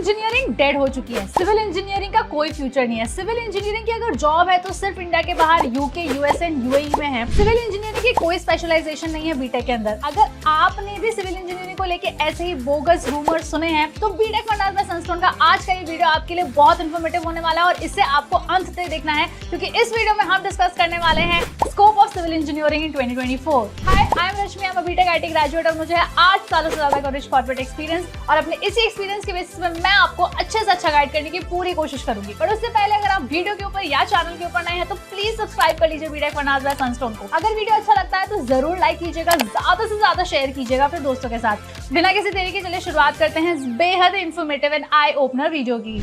Engineering dead हो चुकी है। सिविल इंजीनियरिंग का कोई फ्यूचर नहीं है। सिविल इंजीनियरिंग की अगर जॉब है तो सिर्फ इंडिया के बाहर यूके, यूएस एंड यूएई में है। सिविल इंजीनियरिंग की कोई स्पेशलाइजेशन नहीं है बीटेक के अंदर। अगर आपने भी सिविल इंजीनियरिंग को लेके ऐसे ही बोगस रूमर सुने हैं तो बीटेक फंडास बाय सनस्टोन का आज का ये वीडियो आपके लिए बहुत इन्फॉर्मेटिव होने वाला है और इसे आपको अंत तक देखना है, क्योंकि इस वीडियो में हम डिस्कस करने वाले हैं scope of civil engineering in 2024। Hi, I am Rashmi, I am a BTech IT graduate और मुझे है 8 सालों से ज्यादा कॉलेज कॉर्पोरेट एक्सपीरियंस और अपने इसी एक्सपीरियंस के बेसिस पे मैं आपको अच्छे से अच्छा गाइड करने की पूरी कोशिश करूंगी। पर उससे पहले अगर आप वीडियो के ऊपर या चैनल के ऊपर नए हैं तो प्लीज सब्सक्राइब कर लीजिए बीटेक फंडास बाय सनस्टोन को। अगर वीडियो अच्छा लगता है तो जरूर लाइक कीजिएगा, ज्यादा से ज्यादा शेयर कीजिएगा अपने दोस्तों के साथ। बिना किसी देरी के चलिए शुरुआत करते हैं इस बेहद informative and eye opener video की।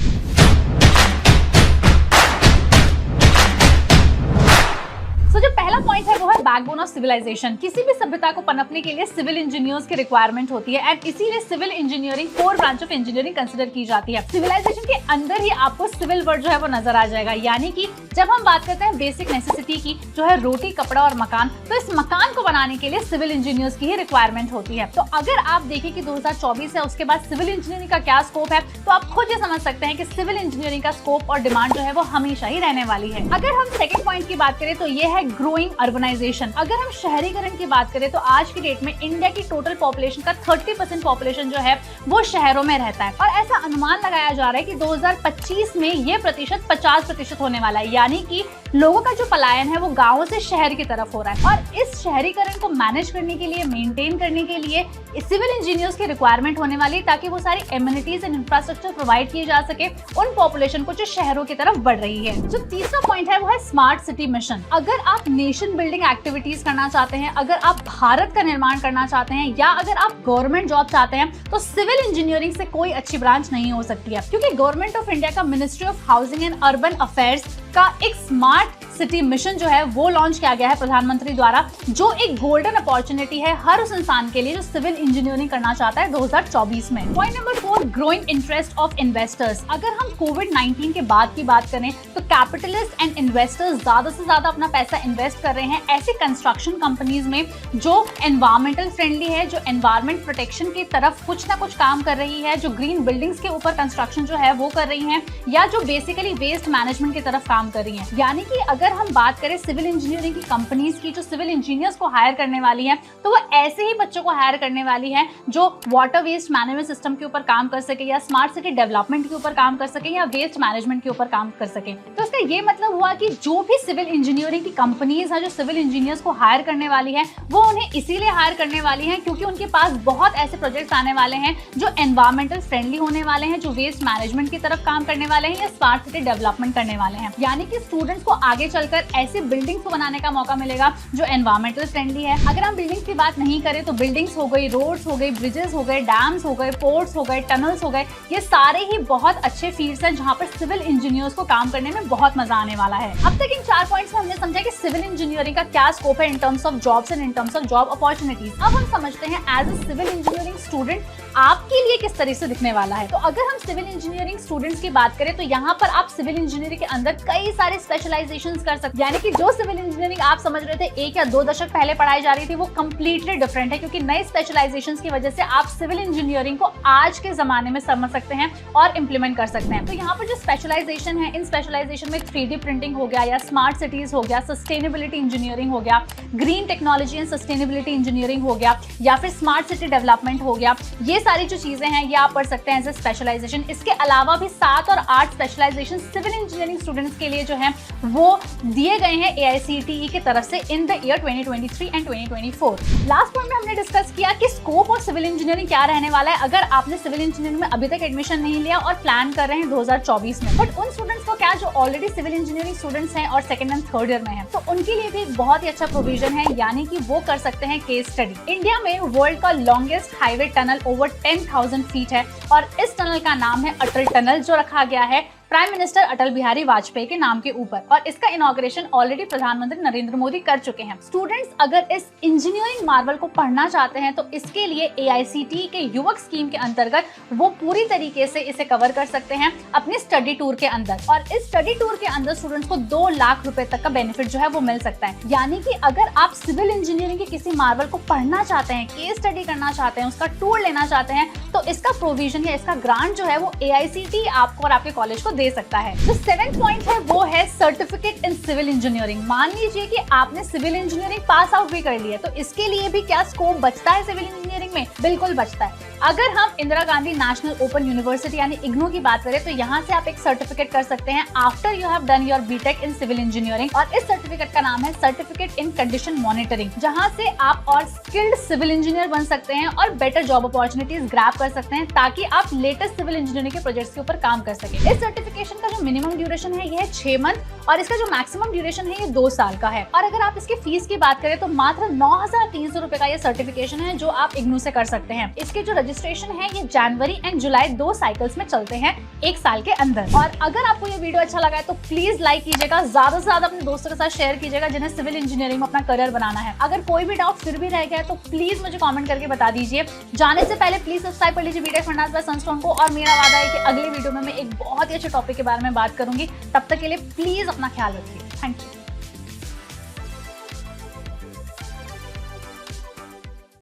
तो जो पहला पॉइंट है वो है बैकबोन ऑफ सिविलाइजेशन। किसी भी सभ्यता को पनपने के लिए सिविल इंजीनियर्स की रिक्वायरमेंट होती है एंड इसीलिए civil engineering core branch of engineering consider की जाती है। सिविलाइजेशन के अंदर ही आपको सिविल वर्ड जो है वो नजर आ जाएगा, यानी कि जब हम बात करते हैं बेसिक नेसेसिटी की, जो है रोटी, कपड़ा और मकान, तो इस मकान को बनाने के लिए सिविल इंजीनियर्स की ही रिक्वायरमेंट होती है। तो अगर आप देखें कि 2024 है, उसके बाद सिविल इंजीनियरिंग का क्या स्कोप है, तो आप खुद ये समझ सकते हैं कि सिविल इंजीनियरिंग का स्कोप और डिमांड जो है वो हमेशा ही रहने वाली है। अगर हम सेकंड पॉइंट की बात करें तो ये है ग्रोइंग अर्बनाइजेशन। अगर हम शहरीकरण की बात करें तो आज की डेट में इंडिया की टोटल पॉपुलेशन का 30% पॉपुलेशन जो है वो शहरों में रहता है और ऐसा अनुमान लगाया जा रहा है कि 2025 में ये प्रतिशत 50% होने वाला है, यानी कि लोगों का जो पलायन है वो गांवों से शहर की तरफ हो रहा है। और इस शहरीकरण को मैनेज करने के लिए, मेंटेन करने के लिए सिविल इंजीनियर्स की रिक्वायरमेंट होने वाली है, ताकि वो सारी एमिनिटीज एंड इंफ्रास्ट्रक्चर प्रोवाइड किए जा सके उन पॉपुलेशन को जो शहरों की तरफ बढ़ रही है। जो तीसरा पॉइंट है वो है स्मार्ट सिटी मिशन। अगर आप नेशन बिल्डिंग एक्टिविटीज करना चाहते हैं, अगर आप भारत का निर्माण करना चाहते हैं या अगर आप गवर्नमेंट जॉब चाहते हैं तो सिविल इंजीनियरिंग से कोई अच्छी ब्रांच नहीं हो सकती है, क्योंकि गवर्नमेंट ऑफ इंडिया का ministry of housing and urban affairs का एक स्मार्ट सिटी मिशन जो है वो लॉन्च किया गया है प्रधानमंत्री द्वारा, जो एक गोल्डन अपॉर्चुनिटी है हर उस इंसान के लिए जो सिविल इंजीनियरिंग करना चाहता है 2024 में। Point number 4, growing interest of investors. अगर हम कोविड-19 के बाद की बात करें तो कैपिटलिस्ट एंड इन्वेस्टर्स ज्यादा से ज्यादा अपना पैसा इन्वेस्ट कर रहे हैं ऐसी कंस्ट्रक्शन कंपनीज में जो एनवायरमेंटल फ्रेंडली है, जो एनवायरमेंट प्रोटेक्शन की तरफ कुछ ना कुछ काम कर रही है, जो ग्रीन बिल्डिंग्स के ऊपर कंस्ट्रक्शन जो है वो कर रही है, या जो बेसिकली वेस्ट मैनेजमेंट की तरफ काम कर रही है। यानी कि अगर हम बात करें सिविल इंजीनियरिंग की कंपनीज की जो सिविल इंजीनियर्स को हायर करने वाली हैं, तो वो ऐसे ही बच्चों को हायर करने वाली हैं जो वाटर वेस्ट मैनेजमेंट सिस्टम के ऊपर काम कर सके, या स्मार्ट सिटी डेवलपमेंट के ऊपर काम कर सके, या वेस्ट मैनेजमेंट के ऊपर काम कर सके। तो इसका ये मतलब हुआ कि जो भी सिविल इंजीनियरिंग की कंपनीज है जो सिविल इंजीनियर्स को हायर करने वाली है, वो उन्हें इसीलिए हायर करने वाली है क्योंकि उनके पास बहुत ऐसे प्रोजेक्ट्स आने वाले हैं जो एनवायरमेंटल फ्रेंडली होने वाले हैं, जो वेस्ट मैनेजमेंट की तरफ काम करने वाले हैं, या स्मार्ट सिटी डेवलपमेंट करने वाले हैं। यानी कि स्टूडेंट्स को आगे चलकर ऐसी बिल्डिंग्स को बनाने का मौका मिलेगा जो एनवायरमेंटल फ्रेंडली है। अगर हम बिल्डिंग्स की बात नहीं करें तो बिल्डिंग्स हो गई, रोड्स हो गई, ब्रिजेस हो गए, डैम्स हो गए, पोर्ट्स हो गए, टनल्स हो गए, ये सारे ही बहुत अच्छे फील्ड्स हैं जहां पर सिविल इंजीनियर्स को काम करने में बहुत मजा आने वाला है। अब तक इन 4 पॉइंट्स में हमने समझा कि सिविल इंजीनियरिंग का क्या स्कोप है in terms of jobs and in terms of job opportunities. अब हम समझते हैं as a civil engineering student आपके लिए किस तरह से दिखने वाला है। तो अगर हम सिविल इंजीनियरिंग स्टूडेंट्स की बात करें तो यहाँ पर आप सिविल इंजीनियरिंग के अंदर कई सारे स्पेशलाइजेशंस कर सकते हैं, यानी कि जो सिविल इंजीनियरिंग आप समझ रहे थे 1 या 2 दशक पहले पढ़ाई जा रही थी वो कंप्लीटली डिफरेंट है, क्योंकि नए स्पेशलाइजेशंस की वजह से आप सिविल इंजीनियरिंग को आज के जमाने में समझ सकते हैं और इंप्लीमेंट कर सकते हैं। तो यहाँ पर जो स्पेशलाइजेशन है, इन स्पेशलाइजेशन में 3D प्रिंटिंग हो गया, या स्मार्ट सिटीज हो गया, सस्टेनेबिलिटी इंजीनियरिंग हो गया, green technology and sustainability engineering हो गया, या फिर स्मार्ट सिटी डेवलपमेंट हो गया। ये सारी जो चीजें हैं ये आप पढ़ सकते हैं एज ए स्पेशलाइजेशन। इसके अलावा भी 7 और 8 स्पेशलाइजेशन सिविल इंजीनियरिंग स्टूडेंट्स के लिए जो है वो दिए गए हैं AICTE की तरफ से in the year 2023 and 2024। Last point में हमने डिस्कस किया कि स्कोप ऑफ सिविल इंजीनियरिंग क्या रहने वाला है अगर आपने सिविल इंजीनियरिंग में अभी तक एडमिशन नहीं लिया और प्लान कर रहे हैं 2024 में। बट उन स्टूडेंट्स को क्या जो ऑलरेडी सिविल इंजीनियरिंग स्टूडेंट्स हैं और 2nd एंड 3rd ईयर में हैं, तो उनके लिए भी बहुत ही अच्छा प्रोविजन है, यानी कि वो कर सकते हैं केस स्टडी। इंडिया में वर्ल्ड का longest highway tunnel over 10,000 feet है और इस टनल का नाम है अटल टनल, जो रखा गया है प्राइम मिनिस्टर अटल बिहारी वाजपेयी के नाम के ऊपर, और इसका इनॉग्रेशन ऑलरेडी प्रधानमंत्री नरेंद्र मोदी कर चुके हैं। स्टूडेंट्स अगर इस इंजीनियरिंग मार्वल को पढ़ना चाहते हैं तो इसके लिए AICTE के युवक स्कीम के अंतर्गत वो पूरी तरीके से इसे कवर कर सकते हैं अपने स्टडी टूर के अंदर, और इस स्टडी टूर के अंदर स्टूडेंट्स को 2 लाख रुपए तक का बेनिफिट जो है वो मिल सकता है। यानी कि अगर आप सिविल इंजीनियरिंग के किसी मार्वल को पढ़ना चाहते हैं, केस स्टडी करना चाहते हैं, उसका टूर लेना चाहते हैं, तो इसका प्रोविजन या इसका ग्रांट जो है वो AICTE आपको और आपके कॉलेज को दे सकता है। तो 7th पॉइंट है वो है सर्टिफिकेट इन सिविल इंजीनियरिंग। मान लीजिए कि आपने सिविल इंजीनियरिंग पास आउट भी कर लिया, तो इसके लिए भी क्या स्कोप बचता है सिविल इंजीनियरिंग में? बिल्कुल बचता है। अगर हम Indira Gandhi national open university यानी IGNOU की बात करें तो यहाँ से आप एक सर्टिफिकेट कर सकते हैं after you have done your BTech in civil engineering, और इस सर्टिफिकेट का नाम है सर्टिफिकेट इन कंडीशन मॉनिटरिंग, जहाँ से आप और स्किल्ड सिविल इंजीनियर बन सकते हैं और बेटर जॉब अपॉर्चुनिटीज ग्रैब कर सकते हैं ताकि आप लेटेस्ट सिविल इंजीनियरिंग के प्रोजेक्ट्स के ऊपर काम कर सकें। इस सर्टिफिकेशन का जो मिनिमम ड्यूरेशन है ये है 6 मंथ और इसका जो मैक्सिमम ड्यूरेशन है ये 2 साल का है। और अगर आप इसकी फीस की बात करें तो मात्र 9,300 रुपए का ये सर्टिफिकेशन है जो आप IGNOU से कर सकते हैं। इसके जो रजिस्ट्रेशन है ये जनवरी एंड जुलाई 2 साइकिल्स में चलते हैं 1 साल के अंदर। और अगर आपको ये वीडियो अच्छा लगा है तो प्लीज लाइक कीजिएगा, ज्यादा से ज्यादा अपने दोस्तों के साथ शेयर कीजिएगा जिन्हें सिविल इंजीनियरिंग में अपना करियर बनाना है। अगर कोई भी डाउट फिर भी रह गया तो प्लीज मुझे कमेंट करके बता दीजिए। जाने से पहले प्लीज सब्सक्राइब कर लीजिए BTech फंडास बाय सनस्टोन को, और मेरा वादा है कि अगली वीडियो में मैं एक बहुत ही अच्छे टॉपिक के बारे में बात करूंगी। तब तक के लिए प्लीज अपना ख्याल रखिए। Thank you.